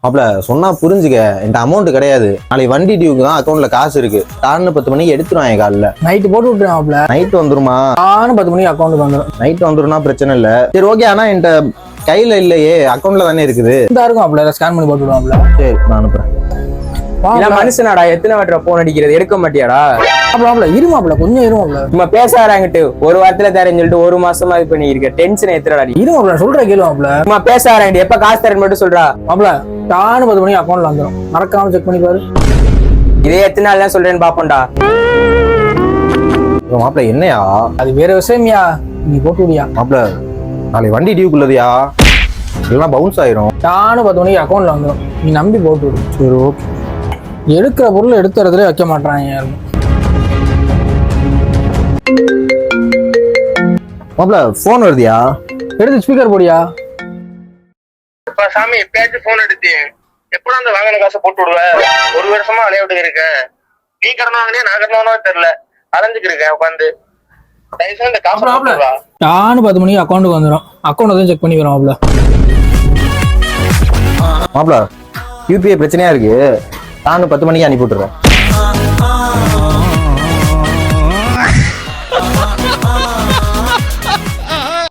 மாப்ள சொன்னா புரிஞ்சுக்க, என்கிட்ட அமௌண்ட் கிடையாது. நாளைக்கு வண்டி டியூக்கு தான் அக்கௌண்ட்ல காசு இருக்கு. காலைல 10 மணிக்கு எடுத்துருவாங்க. காலைல நைட்டு போட்டு விட்டுருவேன் மாப்ள. நைட்டு வந்துருமா? நானும் 10 மணிக்கு அக்கௌண்ட்டுக்கு வந்துடும். நைட்டு வந்துரும்னா பிரச்சனை இல்ல. சரி ஓகே, ஆனா என்கிட்ட கையில இல்லையே, அக்கௌண்ட்ல தானே இருக்குது. இந்த இருக்கும் மாப்ள, ஸ்கேன் பண்ணி போட்டு விடுவாப்ல. சரி நான் அனுப்புறேன். மனுஷனாடா, எத்தனை வாட்டர் போன் அடிக்கிறது, எடுக்க மாட்டியாடா? மாப்ள இரு மாப்ள, கொஞ்சம் இரு மாப்ள. சும்மா பேசாராங்கிட்டு ஒரு வாரத்துல தரேன்னு சொல்லிட்டு 1 மாசமா இது பண்ணி இருக்க. டென்ஷன் எத்தனடா நீ? இரு மாப்ள, சொல்ற கேளு மாப்ள. சும்மா பேசாராங்கிட்டு எப்ப காசு தரேன்னு மட்டும் சொல்றா மாப்ள. நானும் 10 மணிக்கு அக்கௌண்ட்ல வந்துடும், மறக்காம செக் பண்ணி பாரு. இதே எத்தனை நாள் தான் சொல்றேன்னு பாப்போம்டா. மாப்ள என்னையா அது வேற விஷயம்யா, நீ போட்டு விடியா மாப்ள? நாளைக்கு வண்டி டியூக்குள்ளதுயா, இதெல்லாம் பவுன்ஸ் ஆயிரும். நானும் 10 மணிக்கு அக்கௌண்ட்ல வந்துடும், நீ நம்பி போட்டு விடு. சரி ஓகே. எடுக்கிற பொருள் எடுத்துறதுல வைக்க மாட்டாங்க யாரும். மாப்ள போன் வருதியா? எடுத்து ஸ்பீக்கர் போடியா. சாமி எப்பயாச்சும் போன் எடுத்து எப்படா அந்த வாங்கின காசை போட்டு விடுவ? 1 வருஷமா விளையாட்டு இருக்கேன். நீ கடன் வாங்கினே நான் கடன் வாங்கினா தெரியல, அலைஞ்சுக்கு இருக்கேன் உட்காந்து. தயவுசெய்து இந்த காசை போட்டு விடுவா. நானும் 10 மணிக்கு அக்கௌண்ட்டுக்கு வந்துடும், அக்கௌண்ட் தான் செக் பண்ணி வரோம் மாப்ள. மாப்ள யூபிஐ பிரச்சனையா இருக்கு, நானும் 10 மணிக்கு அனுப்பி விட்டுறேன்.